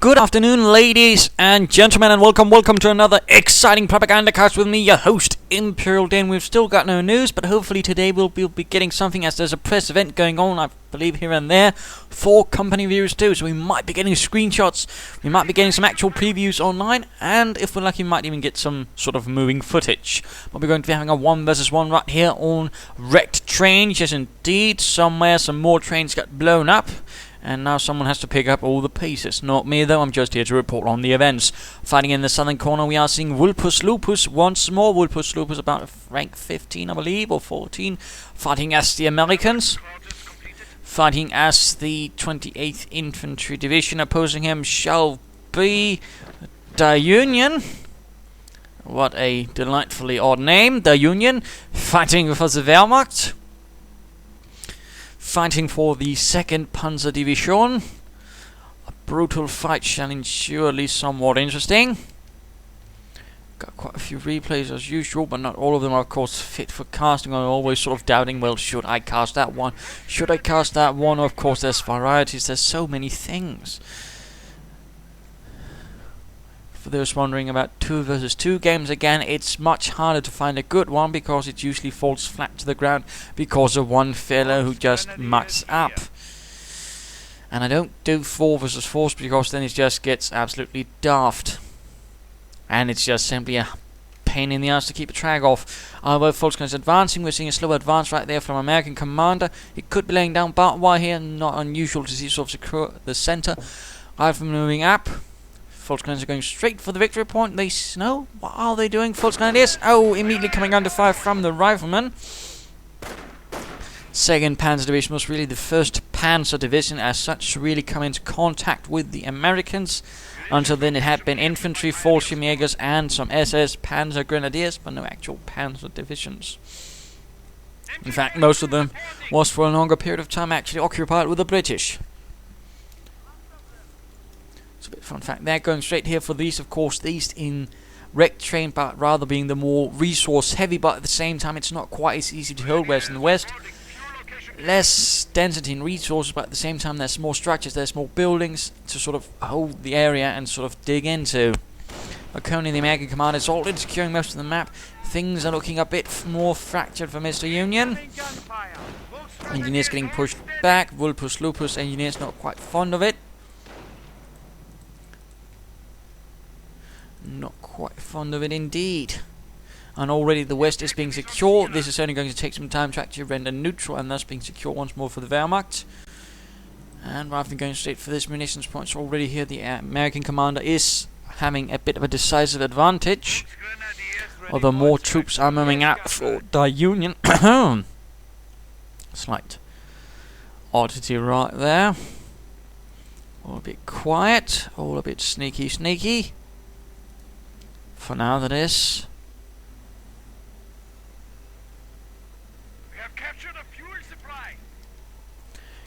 Good afternoon, ladies and gentlemen, and welcome to another exciting Propagandacast with me, your host, Imperial Dan. We've still got no news, but hopefully today we'll be getting something, as there's a press event going on, I believe, here and there, for company views too, so we might be getting screenshots, we might be getting some actual previews online, and if we're lucky, we might even get some sort of moving footage. But we're going to be having a 1 versus 1 right here on wrecked trains. Yes, indeed, somewhere some more trains got blown up, and now someone has to pick up all the pieces. Not me, though. I'm just here to report on the events. Fighting in the southern corner, we are seeing VulpusLupus once more. VulpusLupus about rank 15, I believe, or 14. Fighting as the Americans. Fighting as the 28th Infantry Division. Opposing him shall be Daunion. What a delightfully odd name. Daunion. Fighting for the Wehrmacht. Fighting for the 2nd Panzer Division. A brutal fight shall surely somewhat interesting. Got quite a few replays as usual, but not all of them are of course fit for casting. I'm always sort of doubting, well, should I cast that one? Should I cast that one? Of course there's varieties, there's so many things. For those wondering about 2 versus 2 games, again, it's much harder to find a good one because it usually falls flat to the ground because of one fellow who just mucks up. And I don't do 4 versus 4s because then it just gets absolutely daft. And it's just simply a pain in the ass to keep a track of. Although Volkswagen is advancing, we're seeing a slow advance right there from American commander. He could be laying down barbed wire here, not unusual to see sort of secure the center. Riflemen moving up. Volkswagen are going straight for the victory point. They know. What are they doing? Volkswagen is immediately coming under fire from the riflemen. 2nd Panzer Division was really the first Panzer Division as such to really come into contact with the Americans. Until then it had been infantry, Fallschirmjägers and some SS Panzer Grenadiers, but no actual Panzer Divisions. In fact, most of them was for a longer period of time actually occupied with the British. It's a bit of fun fact there, going straight here for these, of course, these in wrecked train, but rather being the more resource heavy, but at the same time it's not quite as easy to hold, whereas in the west less density in resources, but at the same time there's more structures, there's more buildings to sort of hold the area and sort of dig into. But currently the American command is already securing most of the map. Things are looking a bit more fractured for Mr. Union. Engineers getting pushed back. VulpusLupus engineers not quite fond of it. Not quite fond of it indeed. And already the west is being secure. This is only going to take some time to actually render neutral and thus being secure once more for the Wehrmacht. And rather than going straight for this munitions points, already here the American commander is having a bit of a decisive advantage. Although more troops are moving out for Daunion. Slight oddity right there. All a bit quiet, all a bit sneaky. For now, that is. We have captured a fuel supply.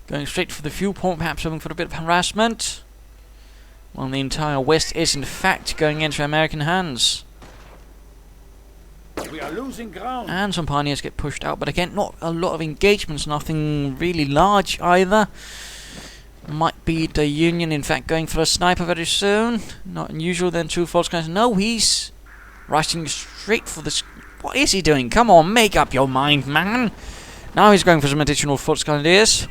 Going straight for the fuel point, perhaps hoping for a bit of harassment. While the entire west is in fact going into American hands. We are losing ground. And some pioneers get pushed out, but again, not a lot of engagements, nothing really large either. Might be the Union, in fact, going for a sniper very soon. Not unusual then, 2 false guys. No, he's rushing straight for this. What is he doing? Come on, make up your mind, man. Now he's going for some additional false grenadiers.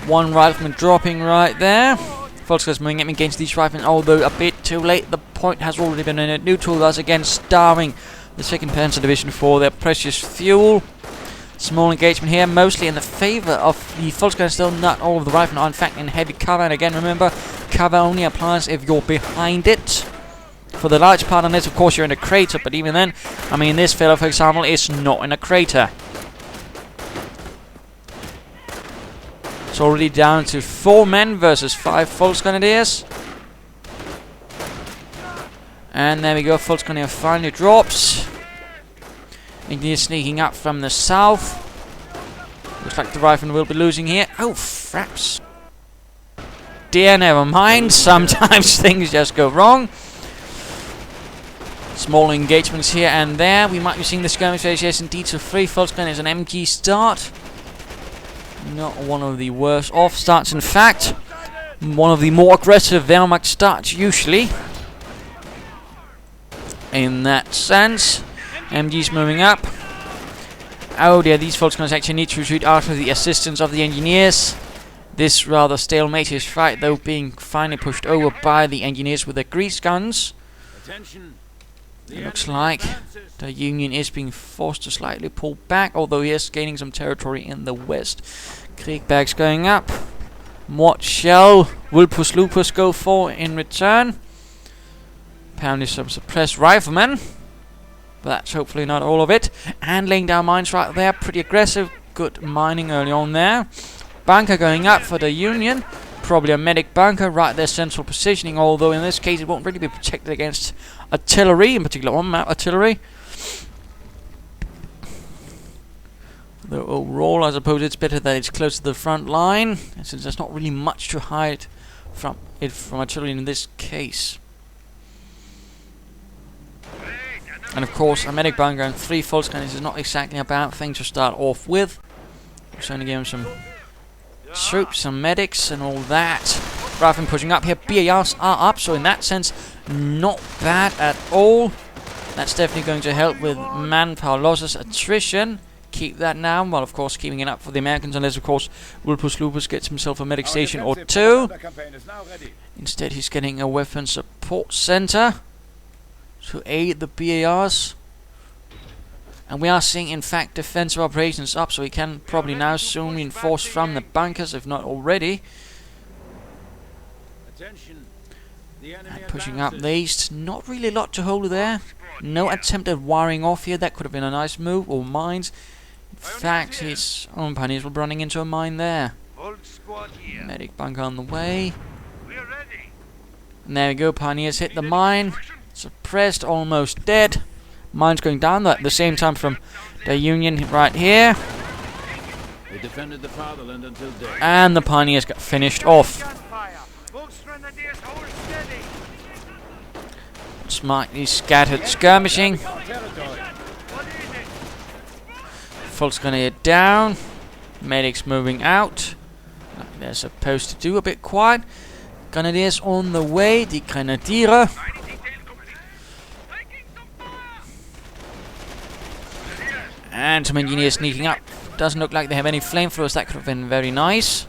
1 rifleman dropping right there. False guys moving against these riflemen, although a bit too late. The point has already been in neutral, thus again starving the 2nd Panzer Division for their precious fuel. Small engagement here, mostly in the favour of the Volkswagen, still not all of the riflemen are in fact in heavy cover, and again remember, cover only applies if you're behind it. For the large part on this, of course, you're in a crater, but even then, I mean, this fellow, for example, is not in a crater. It's already down to 4 men versus 5 Volksgrenadiers. And there we go, Volksgrenadier finally drops. Engineers sneaking up from the south. Looks like the rifleman will be losing here. Oh, fraps. Dear, never mind. Sometimes things just go wrong. Small engagements here and there. We might be seeing the skirmish phase. Yes, indeed. So 3 Volksgrenadiers is an MG start. Not one of the worst off starts, in fact. one of the more aggressive Wehrmacht starts usually. In that sense, MG's moving up. Oh dear, these Volksgunners actually need to retreat after the assistance of the engineers. This rather stalemate-ish fight, though, being finally pushed over by the engineers with their grease guns. It looks like the Union is being forced to slightly pull back, although he is gaining some territory in the west. Kriegberg's going up. What shall VulpusLupus go for in return? Apparently some suppressed riflemen. But that's hopefully not all of it. And laying down mines right there. Pretty aggressive. Good mining early on there. Bunker going up for the Union. Probably a medic bunker right there, central positioning. Although in this case it won't really be protected against artillery. In particular on map artillery. Though overall I suppose it's better that it's close to the front line. Since there's not really much to hide from artillery in this case. And of course, a medic bunker and 3 Volksgunners is not exactly a bad thing to start off with. Just only give him some troops, some medics, and all that. Rather than pushing up here, BARs are up, so in that sense, not bad at all. That's definitely going to help with manpower losses, attrition. Keep that now, while of course keeping it up for the Americans, unless of course VulpusLupus gets himself a medic station or 2. Instead, he's getting a weapon support center to aid the BARs. And we are seeing in fact defensive operations up, so we can probably now soon reinforce from the bunkers, if not already. And pushing up the east, not really a lot to hold there. No attempt at wiring off here, that could have been a nice move, or mines. In fact, his own pioneers were running into a mine there. Medic bunker on the way. And there we go, pioneers hit the mine. Suppressed, almost dead. Mine's going down at the same time from the Union right here. They defended the fatherland until death. And the pioneers got finished off. Smartly scattered skirmishing. Volksgrenadier down. Medics moving out. Like they're supposed to do, a bit quiet. Grenadiers on the way. Die Grenadiere. And some engineers sneaking up. Doesn't look like they have any flamethrowers. That could have been very nice.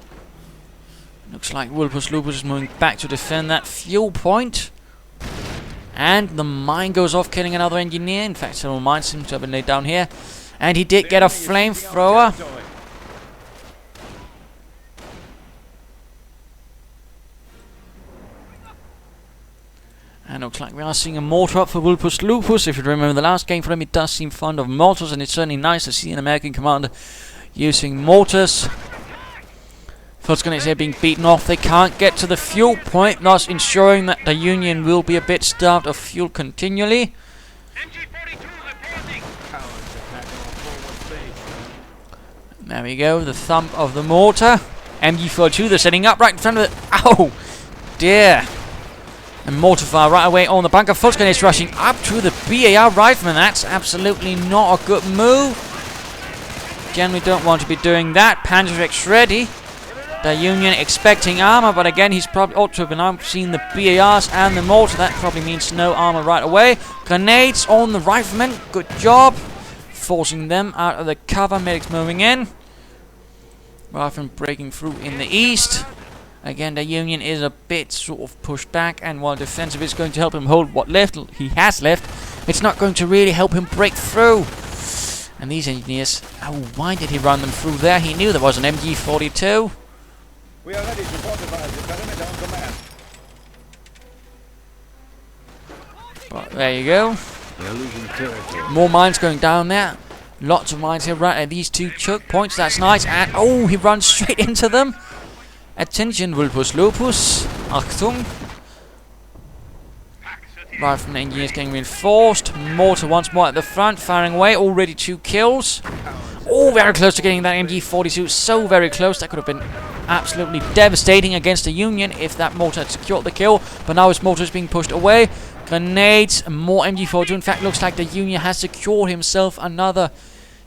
Looks like VulpusLupus is moving back to defend that fuel point. And the mine goes off, killing another engineer. In fact, several mines seem to have been laid down here. And he did get a flamethrower. And looks like we are seeing a mortar up for VulpusLupus. If you remember the last game for him, he does seem fond of mortars, and it's certainly nice to see an American commander using mortars. Volksgunners here being beaten off. They can't get to the fuel point, thus ensuring that the Union will be a bit starved of fuel continually. There we go, the thump of the mortar. MG42, they're setting up right in front of it. Ow! Dear. And mortar fire right away on the bunker. Volksgunners rushing up to the BAR rifleman. That's absolutely not a good move. Generally don't want to be doing that. Panzers ready. The Union expecting armor, but again he's probably ought to have been seen the BARs and the mortar. That probably means no armor right away. Grenades on the riflemen. Good job. Forcing them out of the cover. Medics moving in. Riflemen breaking through in the east. Again, the Union is a bit sort of pushed back, and while defensive is going to help him hold what left he has left, it's not going to really help him break through. And these engineers, oh, why did he run them through there? He knew there was an MG42. We are ready to fortify the perimeter on command. But there you go. They're losing territory. More mines going down there. Lots of mines here right at these 2 choke points. That's nice. And oh, he runs straight into them. Attention, VulpusLupus. Achtung. Rifleman engineers getting reinforced. Mortar once more at the front, firing away. Already 2 kills. Oh, very close to getting that MG42. So very close. That could have been absolutely devastating against the Union if that mortar had secured the kill. But now his mortar is being pushed away. Grenades. More MG42. In fact, looks like the Union has secured himself another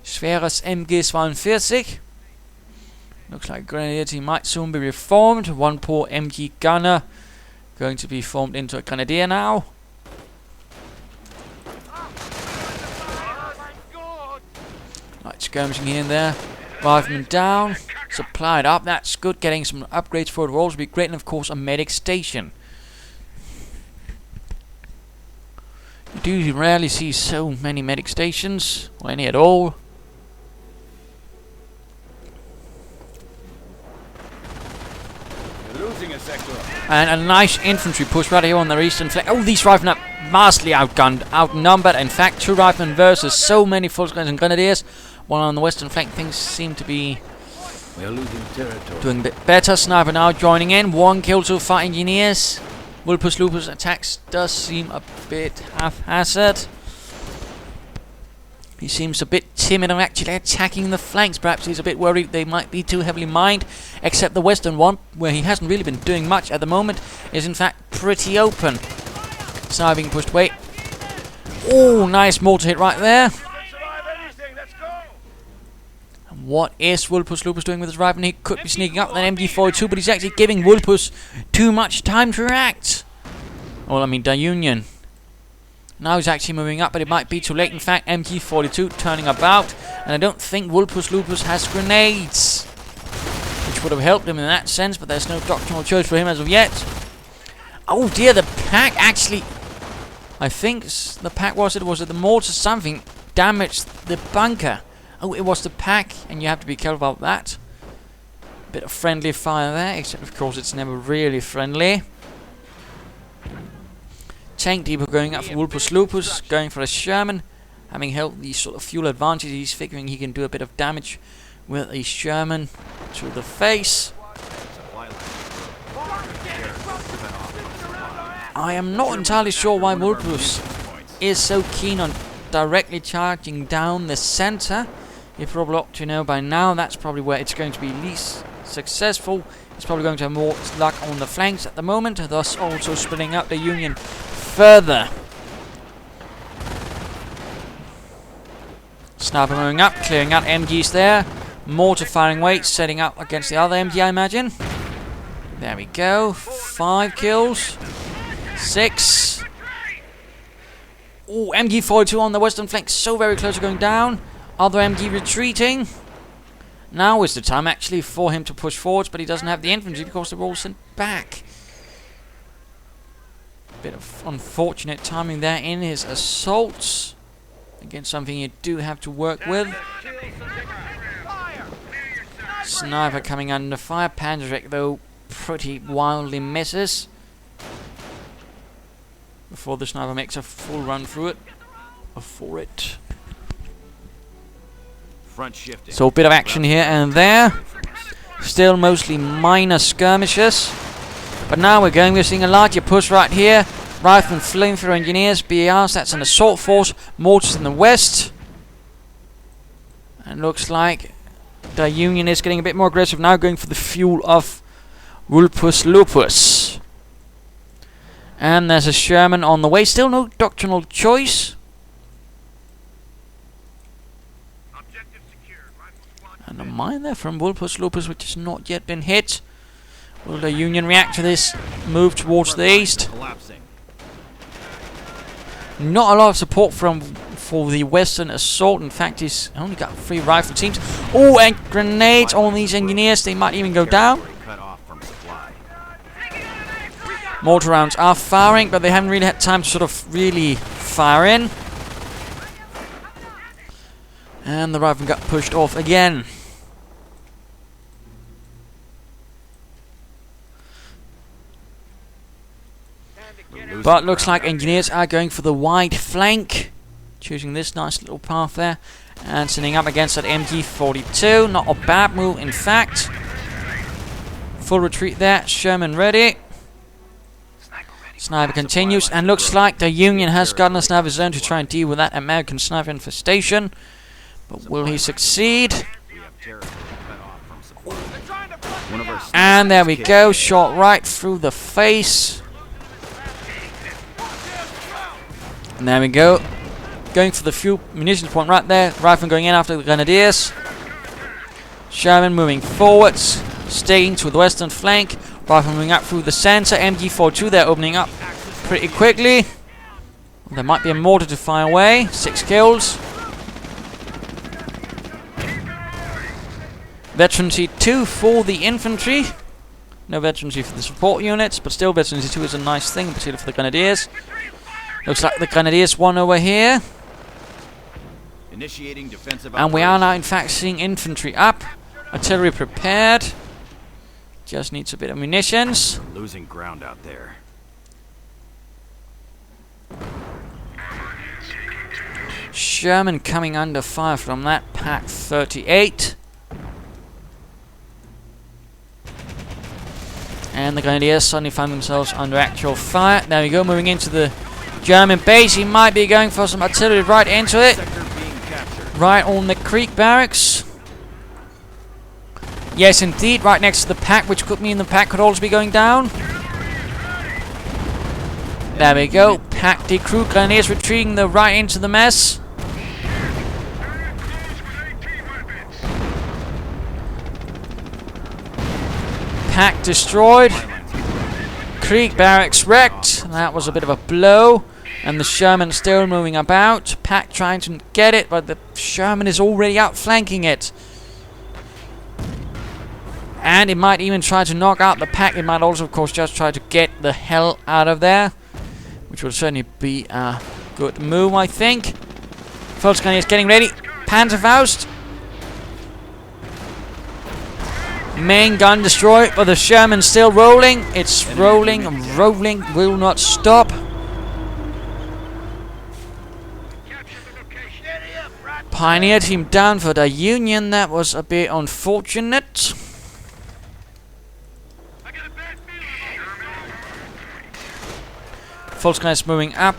schweres MG42. Looks like Grenadier team might soon be reformed. One poor MG gunner going to be formed into a Grenadier now. Right, skirmishing here and there. Rifleman down. Supplied up. That's good. Getting some upgrades for it will also be great. And of course a medic station. You do rarely see so many medic stations, or any at all. You're losing a sector. And a nice infantry push right here on their eastern flank. Oh, these riflemen are vastly outgunned, outnumbered. In fact, 2 riflemen versus so many full guns and grenadiers. While on the western flank, things seem to be We are losing territory. doing a bit better. Sniper now joining in. 1 kill so far, engineers. VulpusLupus attacks does seem a bit haphazard. He seems a bit timid on actually attacking the flanks. Perhaps he's a bit worried they might be too heavily mined. Except the western one, where he hasn't really been doing much at the moment, is in fact pretty open. Sniper being pushed away. Oh, nice mortar hit right there. And what is VulpusLupus doing with his rifle? He could be sneaking up with an MG42, but he's actually giving Vulpus too much time to react. Well, I mean, Daunion. Now he's actually moving up, but it might be too late. In fact, MG42 turning about, and I don't think VulpusLupus has grenades, which would have helped him in that sense, but there's no doctrinal choice for him as of yet. Oh dear, the pack actually, I think the pack was it the mortar something damaged the bunker. Oh, it was the pack, and you have to be careful about that. Bit of friendly fire there, except of course it's never really friendly. Tank depot going up for VulpusLupus, going for a Sherman. Having held the sort of fuel advantage, he's figuring he can do a bit of damage with a Sherman to the face. I am not entirely sure why Vulpus is so keen on directly charging down the center. You probably ought to know by now that's probably where it's going to be least successful. It's probably going to have more luck on the flanks at the moment, thus also splitting up the Union further. Sniper moving up, clearing out MGs there. Mortar firing away, setting up against the other MG, I imagine. There we go. 5 kills. 6. Oh, MG42 on the western flank, so very close to going down. Other MG retreating. Now is the time actually for him to push forwards, but he doesn't have the infantry because they're all sent back. Bit of unfortunate timing there in his assaults. Again, something you do have to work with. Sniper coming under fire. Panzer, though, pretty wildly misses. Before the sniper makes a full run through it. Or for it. Front shifting. So a bit of action here and there. Still mostly minor skirmishes. But now we're seeing a larger push right here. Rifle and flamethrower engineers, BARs, that's an assault force. Mortars in the west. And looks like the Union is getting a bit more aggressive now, going for the fuel of VulpusLupus. And there's a Sherman on the way. Still no doctrinal choice. And a mine there from VulpusLupus, which has not yet been hit. Will the Union react to this move towards the east? Not a lot of support for the western assault. In fact, he's only got 3 rifle teams. Oh, and grenades on these engineers. They might even go down. Mortar rounds are firing, but they haven't really had time to sort of really fire in. And the rifle got pushed off again. But looks like engineers are going for the wide flank, choosing this nice little path there, and sending up against that MG42. Not a bad move, in fact. Full retreat there. Sherman ready. Sniper continues, and looks like the Union has gotten a sniper zone to try and deal with that American sniper infestation. But will he succeed? And there we go. Shot right through the face. And there we go. Going for the fuel munitions point right there. Rifle going in after the Grenadiers. Sherman moving forwards, staying to the western flank. Rifle moving up through the center. MG42, they're opening up pretty quickly. There might be a mortar to fire away. 6 kills. Veterancy 2 for the infantry. No veterancy for the support units, but still veterancy 2 is a nice thing, particularly for the grenadiers. Looks like the grenadiers won over here. Initiating defensive And we are now in fact seeing infantry up. Artillery prepared. Just needs a bit of munitions. losing ground out there. Sherman coming under fire from that Pack 38. And the Grenadiers suddenly find themselves under actual fire. There we go, moving into the German base. He might be going for some artillery right into it. Right on the creek barracks. Yes, indeed, right next to the pack, which could mean the pack could also be going down. There we go. Pack decrew. Grenadiers retreating the right into the mess. Pack destroyed. Creek barracks wrecked. That was a bit of a blow. And the Sherman still moving about. Pack trying to get it, but the Sherman is already outflanking it. And it might even try to knock out the pack. It might also, of course, just try to get the hell out of there. Which will certainly be a good move, I think. Volkswagen is getting ready. Panzerfaust. Main gun destroyed, but the Sherman's still rolling. It's rolling and rolling. Will not stop. Pioneer team down for the Union. That was a bit unfortunate. Volkswagen is moving up.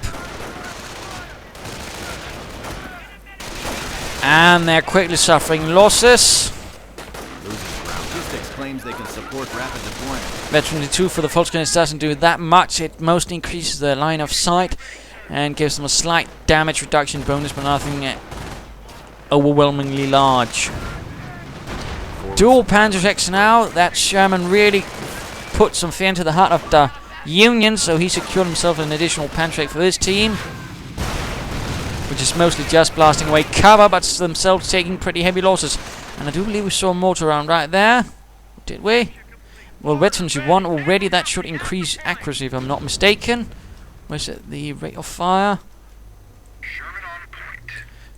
And they're quickly suffering losses. Claims they can support rapid deployment. Veteran 2 for the Volkswagen doesn't do that much. It mostly increases their line of sight and gives them a slight damage reduction bonus, but nothing overwhelmingly large. Dual Panzer X now. That Sherman really put some fear into the heart of the Union, so he secured himself an additional Panzer X for this team, which is mostly just blasting away cover, but themselves taking pretty heavy losses. And I do believe we saw a mortar round right there. Did we? Well, veterans 1 already. That should increase accuracy if I'm not mistaken. Where's it? The rate of fire.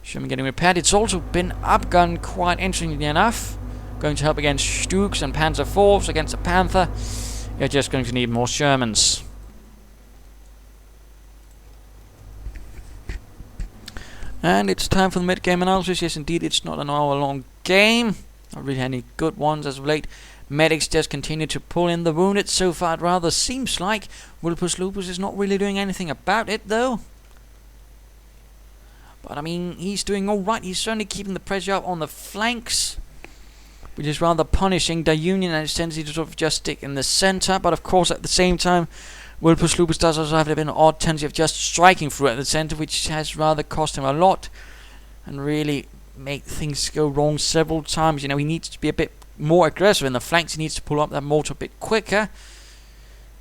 Sherman getting repaired. It's also been upgunned quite interestingly enough. Going to help against Stuks and Panzer IVs against the Panther. You're just going to need more Shermans. And it's time for the mid-game analysis. Yes, indeed, it's not an hour-long game. Not really any good ones as of late. Medics just continue to pull in the wounded. So far, it rather seems like VulpusLupus is not really doing anything about it, though. But, I mean, he's doing alright. He's certainly keeping the pressure up on the flanks, which is rather punishing the Union and its tendency to sort of just stick in the center. But, of course, at the same time, VulpusLupus does also have a bit of an odd tendency of just striking through at the center, which has rather cost him a lot and really make things go wrong several times. You know, he needs to be a bit more aggressive in the flanks. He needs to pull up that mortar a bit quicker.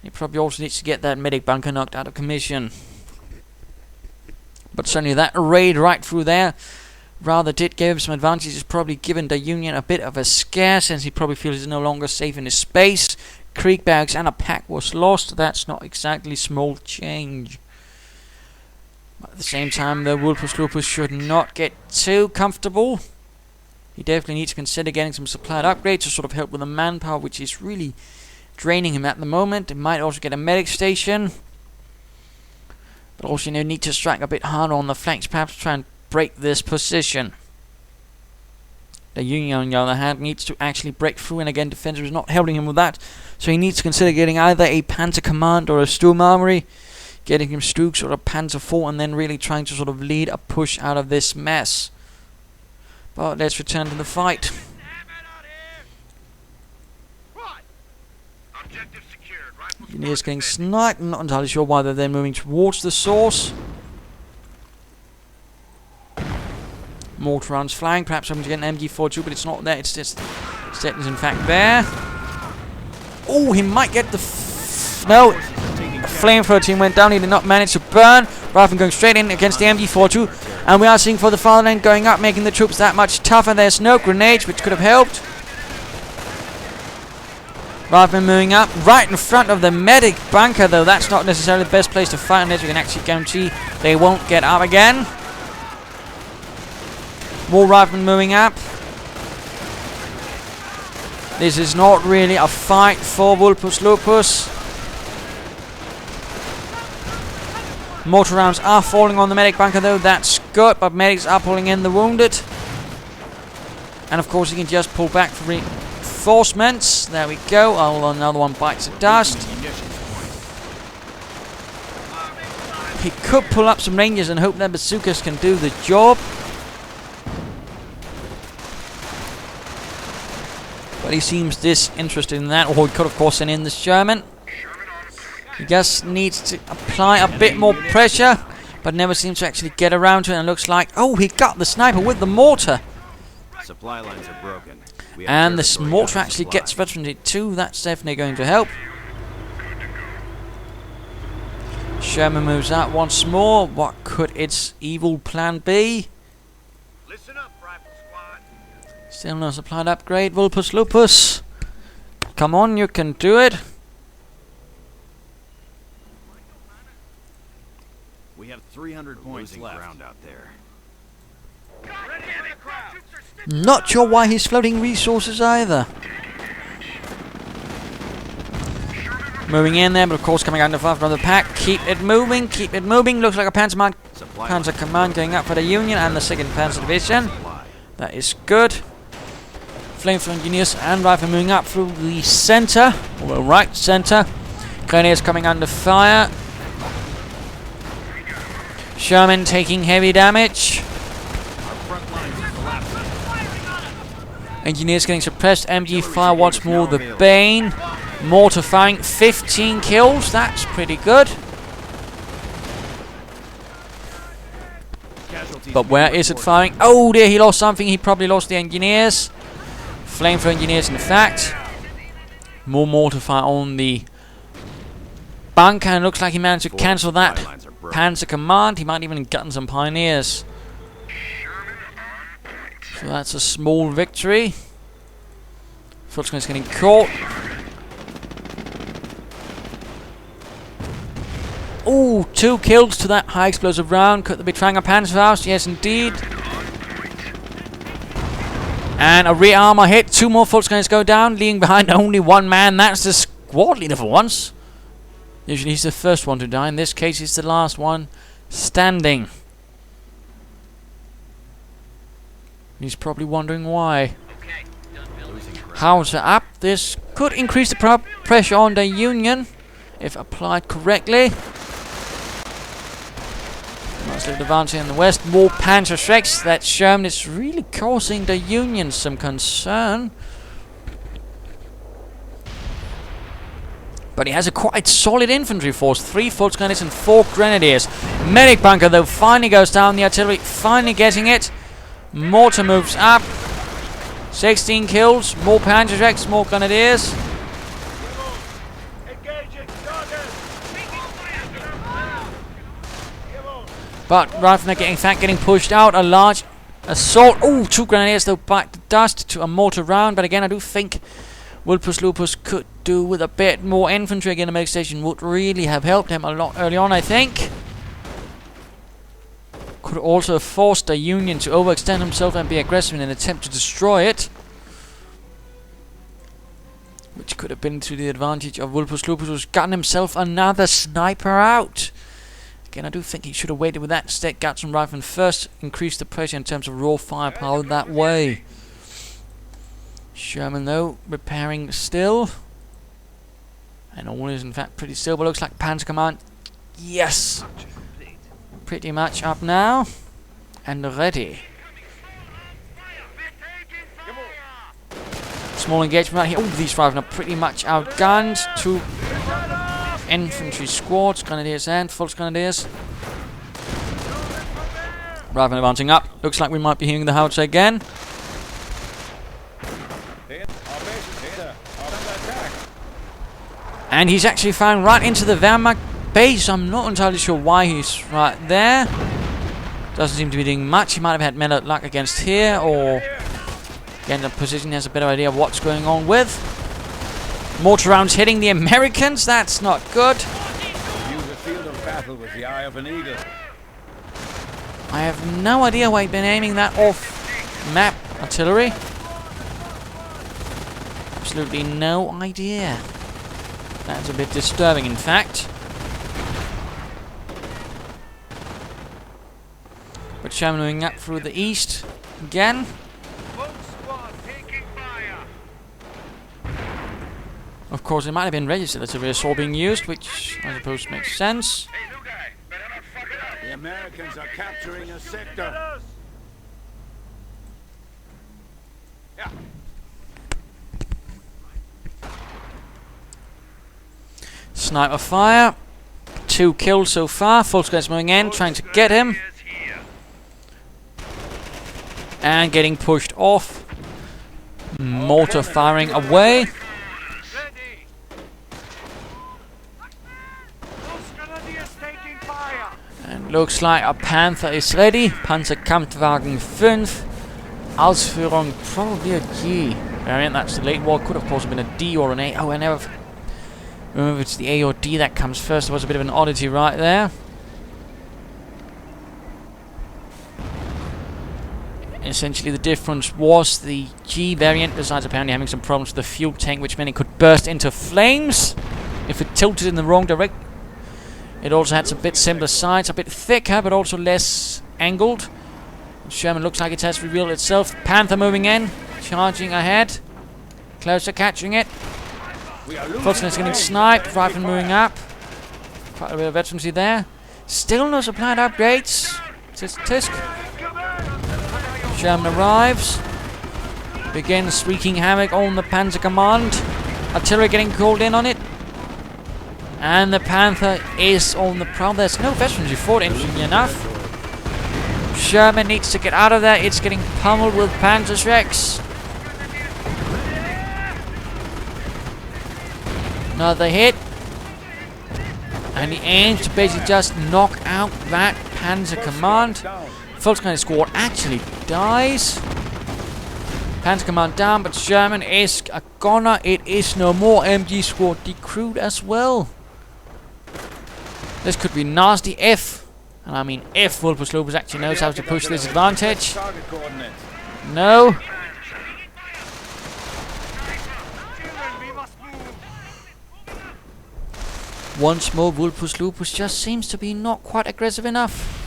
He probably also needs to get that medic bunker knocked out of commission. But certainly that raid right through there rather did give him some advantages. It's probably given the Union a bit of a scare, since he probably feels he's no longer safe in his space. Creek barracks and a pack was lost. That's not exactly small change. But at the same time, the VulpusLupus should not get too comfortable. He definitely needs to consider getting some supplied upgrades to sort of help with the manpower, which is really draining him at the moment. He might also get a medic station. But also, you know, need to strike a bit harder on the flanks, perhaps try and break this position. The Union, on the other hand, needs to actually break through, and again, Defender is not helping him with that. So he needs to consider getting either a Panzer Command or a Sturm Armory, getting him Stuks or a Panzer IV, and then really trying to sort of lead a push out of this mess. But let's return to the fight. Engineers getting sniped. I'm not entirely sure why they're then moving towards the source. mortar rounds flying. Perhaps I'm going to get an MG42, but it's not there. It's just it's in fact there. Oh, he might get the no. Flamethrower team went down. He did not manage to burn, rather than going straight in against the MG42. And we are seeing for the fatherland going up, making the troops that much tougher. There's no grenades, which could have helped. Rather than moving up right in front of the medic bunker, though that's not necessarily the best place to fight unless you can actually guarantee they won't get up again. More riflemen moving up. This is not really a fight for VulpusLupus. Mortar rounds are falling on the medic bunker, though. That's good, but medics are pulling in the wounded. And of course, you can just pull back for reinforcements. There we go. Oh, another one bites the dust. He could pull up some rangers and hope that bazookas can do the job. But he seems disinterested in that. Or he could, of course, send in the Sherman. He just needs to apply a bit more pressure, but never seems to actually get around to it. And it looks like, oh, he got the sniper with the mortar. Supply lines are broken. And this mortar actually gets veteran too. That's definitely going to help. Sherman moves out once more. What could its evil plan be? Listen up, rifle squad. Still no supplied upgrade. VulpusLupus, come on, you can do it. We have 300 points left. Ground out there. Not sure why he's floating resources either. Moving in there, but of course coming under fire from the pack. Keep it moving, keep it moving. Looks like a Panzer command going up for the Union and the 2nd Panzer Division. That is good. Flamethrower engineers and rifle moving up through the center, or the right center. Grenadiers coming under fire. Sherman taking heavy damage. Engineers getting suppressed. MG fire once more. The Bane. Mortar firing. 15 kills. That's pretty good. But where is it firing? Oh dear, he lost something. He probably lost the engineers. Flamethrower engineers, in fact. More mortar fire on the bunker. And it looks like he managed to cancel that Panzer command. He might even have gotten some pioneers. So that's a small victory. Volkswagen's getting caught. Ooh, 2 kills to that high explosive round. Could there be trying a Panzerfaust? Yes, indeed. And a rear armor hit. 2 more Volkswagens go down, leaving behind only 1 man. That's the squad leader for once. Usually he's the first one to die. In this case, he's the last one standing. He's probably wondering why. Howitzer up. This could increase the pressure on the Union if applied correctly. Nice little advance here in the west. More Panzer strikes. That Sherman is really causing the Union some concern. But he has a quite solid infantry force. 3 Volkswagens and 4 Grenadiers. Medic bunker, though, finally goes down. The artillery finally getting it. Mortar moves up. 16 kills. More Panzers, more Grenadiers. But riflemen getting pushed out. A large assault. Oh, 2 Grenadiers, though, bite the dust to a mortar round. But again, I do think VulpusLupus could do with a bit more infantry. Again, the medic station would really have helped him a lot early on, I think. Could also have forced the Union to overextend himself and be aggressive in an attempt to destroy it. Which could have been to the advantage of VulpusLupus, who's gotten himself another sniper out. Again, I do think he should have waited with that. Instead, got some riflemen first, increased the pressure in terms of raw firepower that way. Sherman, though, repairing still. And all is, in fact, pretty still, but looks like Panzer Command. Yes! Pretty much up now. And ready. Small engagement right here. Oh, these riflemen are pretty much outgunned. 2 infantry squads, Grenadiers and Volksgrenadiers. Riflemen advancing up. Looks like we might be hearing the howitzer again. And he's actually firing right into the Wehrmacht base. I'm not entirely sure why he's right there. Doesn't seem to be doing much. He might have had melee luck against here, or again the position has a better idea of what's going on with. Mortar rounds hitting the Americans. That's not good. Use the field of battle with the eye of an eagle. I have no idea why he's been aiming that off map artillery. Absolutely no idea. That's a bit disturbing, in fact. But Sherman moving up through the east again. Of course, it might have been registered as a assault being used, which I suppose makes sense. The Americans are capturing a sector. Yeah. Sniper fire. 2 kills so far. Full squads moving in, trying to get him. And getting pushed off. Mortar firing away. And looks like a Panther is ready. Panzerkampfwagen 5. Ausführung probably a G variant. That's the late war. Could of course have been a D or an A. Oh, I never remember if it's the A or D that comes first. There was a bit of an oddity right there. Essentially the difference was the G variant, besides apparently having some problems with the fuel tank, which meant it could burst into flames if it tilted in the wrong direction. It also had some bit simpler sides, a bit thicker, but also less angled. Sherman looks like it has revealed itself. Panther moving in, charging ahead. Closer, catching it. Fulton's getting sniped. Rifle moving up. Quite a bit of veterancy there. Still no supplied upgrades. Tisk. Sherman arrives. Begins wreaking havoc on the Panzer command. Artillery getting called in on it. And the Panther is on the prowl. There's no veterans before, interestingly enough. Sherman needs to get out of there. It's getting pummeled with Panzers Rex. Another hit. And he aims to basically just knock out that Panzer command. Volkswagen squad actually dies. Panzer command down, but Sherman is a goner. It is no more. MG squad decrewed as well. This could be nasty if, and I mean if, VulpusLupus actually knows how to push this advantage. No. Once more, VulpusLupus just seems to be not quite aggressive enough.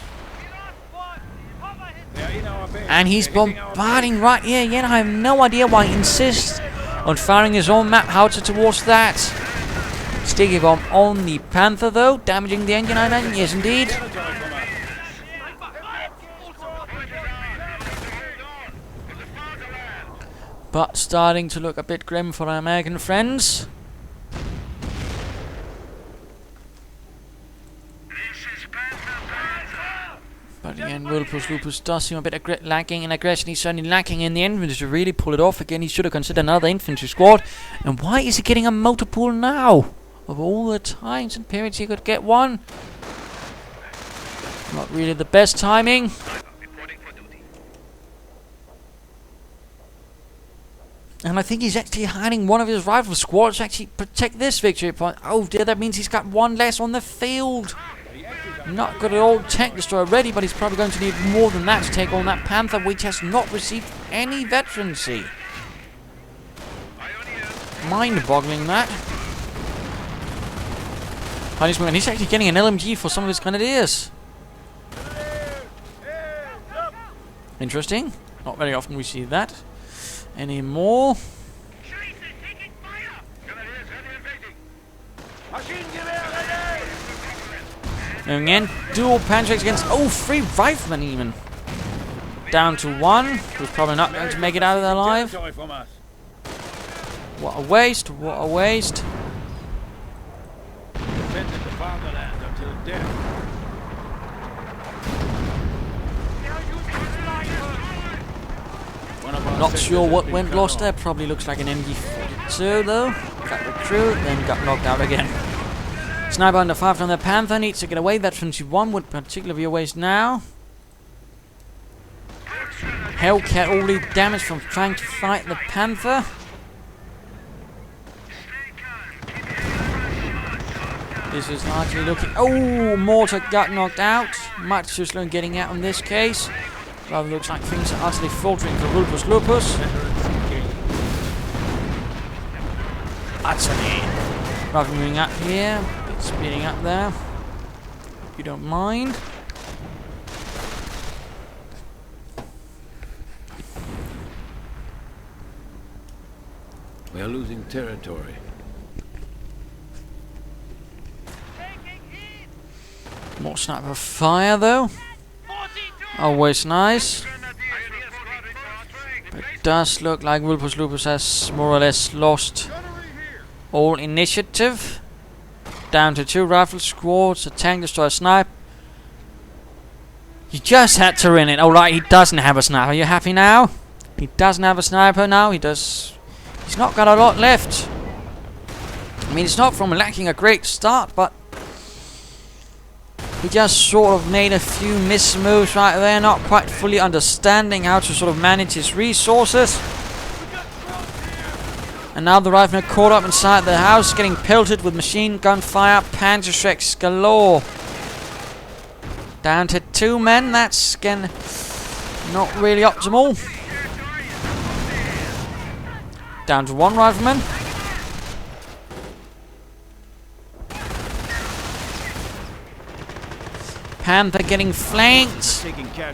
And he's bombarding right here again. I have no idea why he insists on firing his own map howitzer towards that. Sticky bomb on the Panther though, damaging the engine, I imagine. Yes, indeed. But starting to look a bit grim for our American friends. But again, VulpusLupus does seem a bit lacking in aggression. He's certainly lacking in the infantry to really pull it off. Again, he should have considered another infantry squad. And why is he getting a motor pool now? Of all the times and periods he could get one. Not really the best timing. And I think he's actually hiding one of his rival squads to actually protect this victory point. Oh dear, that means he's got one less on the field. Not got an old tank destroyer ready, but he's probably going to need more than that to take on that Panther, which has not received any veterancy. Mind-boggling that. And he's actually getting an LMG for some of his grenadiers. Interesting. Not very often we see that anymore. Going in, dual Panzers against 3 riflemen even. Down to 1, who's probably not going to make it out of there alive. What a waste, what a waste. One of our Not sectors sure has what been went cut lost off. there. Probably looks like an MG42 though. Got recruit, then got knocked out again. Sniper under 5 on the Panther needs to get away. That 21 would particularly be a waste now. Hellcat already damaged from trying to fight the Panther. This is largely looking... Oh, mortar got knocked out. Much too slow in getting out in this case. Rather looks like things are utterly faltering for VulpusLupus. Utterly. Rather moving up here. Bit speeding up there. If you don't mind. We are losing territory. More sniper fire though. Always nice. But it does look like VulpusLupus has more or less lost all initiative. Down to 2 rifle squads, a tank destroyer, snipe. You just had to win it. Alright, he doesn't have a sniper. Are you happy now? He doesn't have a sniper now. He's not got a lot left. I mean, it's not from lacking a great start, but he just sort of made a few miss moves right there, not quite fully understanding how to sort of manage his resources. And now the rifleman caught up inside the house, getting pelted with machine gun fire, Panzer shreks galore. Down to 2 men, that's again not really optimal. Down to 1 rifleman. Panther getting flanked.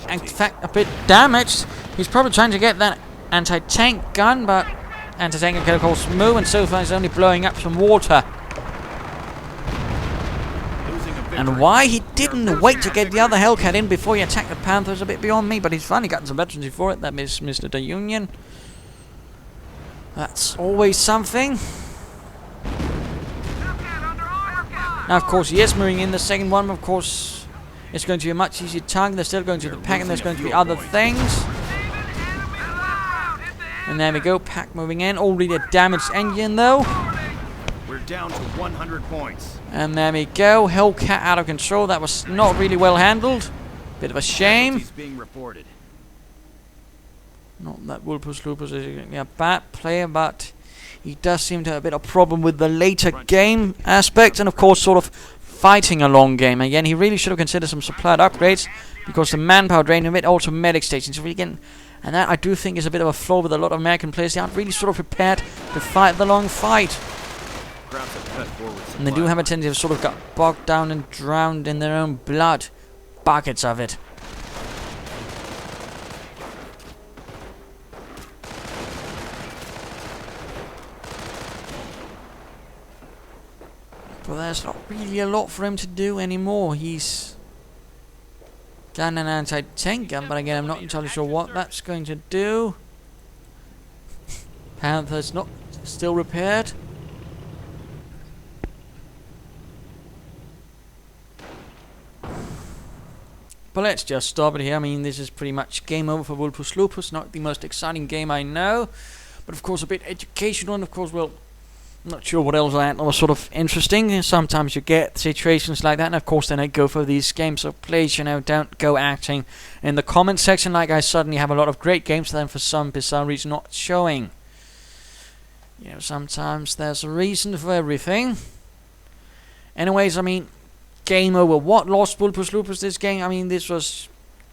In fact, a bit damaged. He's probably trying to get that anti-tank gun, but anti-tank can of course move, and so far he's only blowing up some water. And why he didn't wait to get the other Hellcat in before he attacked the Panther is a bit beyond me, but he's finally gotten some veterans for it. That is Mr. Daunion. That's always something. Now, of course, he is moving in the second one. Of course, it's going to be a much easier target. They're still going to the pack, and there's going to be other things. And there we go, pack moving in. Already a damaged engine, though. We're down to 100 points. And there we go, Hellcat out of control. That was not really well handled. Bit of a shame. Being reported. Not that VulpusLupus is a bad player, but he does seem to have a bit of problem with the later game aspect, and of course sort of fighting a long game. Again, he really should have considered some supplied upgrades, because the manpower drain of it, also medic stations, really getting, and that I do think is a bit of a flaw with a lot of American players. They aren't really sort of prepared to fight the long fight. And they do have a tendency to sort of get bogged down and drowned in their own blood. Buckets of it. But there's not really a lot for him to do anymore. He's done an anti-tank gun, but again, I'm not entirely sure what that's going to do. Panther's not still repaired. But let's just stop it here. I mean, this is pretty much game over for VulpusLupus. Not the most exciting game, I know, but of course a bit educational, and of course, well, I'm not sure what else I had that was sort of interesting. Sometimes you get situations like that, and of course then I go for these games. So please, don't go acting in the comment section like I suddenly have a lot of great games then for some bizarre reason not showing. Sometimes there's a reason for everything. Anyways, I mean, game over. What lost VulpusLupus this game? I mean, this was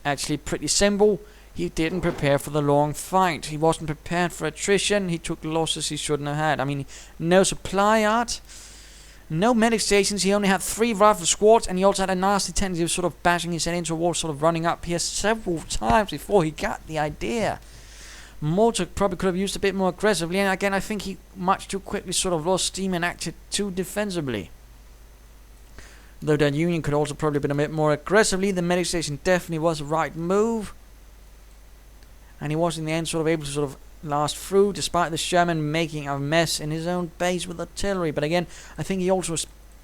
actually pretty simple. He didn't prepare for the long fight. He wasn't prepared for attrition. He took losses he shouldn't have had. I mean, no supply art, no medic stations. He only had 3 rifle squads, and he also had a nasty tendency of sort of bashing his head into a wall, sort of running up here several times before he got the idea. Mortar probably could have used a bit more aggressively, and again, I think he much too quickly sort of lost steam and acted too defensively. Though Daunion could also probably have been a bit more aggressively. The medic station definitely was the right move. And he was in the end sort of able to sort of last through, despite the Sherman making a mess in his own base with artillery. But again, I think he also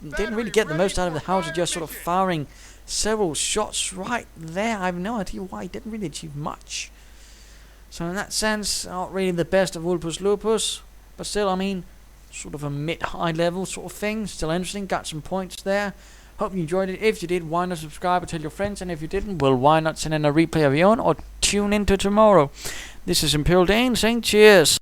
didn't really get the most out of the house, just sort of firing several shots right there. I have no idea why he didn't really achieve much. So in that sense, not really the best of VulpusLupus, but still, I mean, sort of a mid-high level sort of thing. Still interesting, got some points there. Hope you enjoyed it. If you did, why not subscribe and tell your friends? And if you didn't, well, why not send in a replay of your own or tune into tomorrow? This is Imperial Dane saying cheers.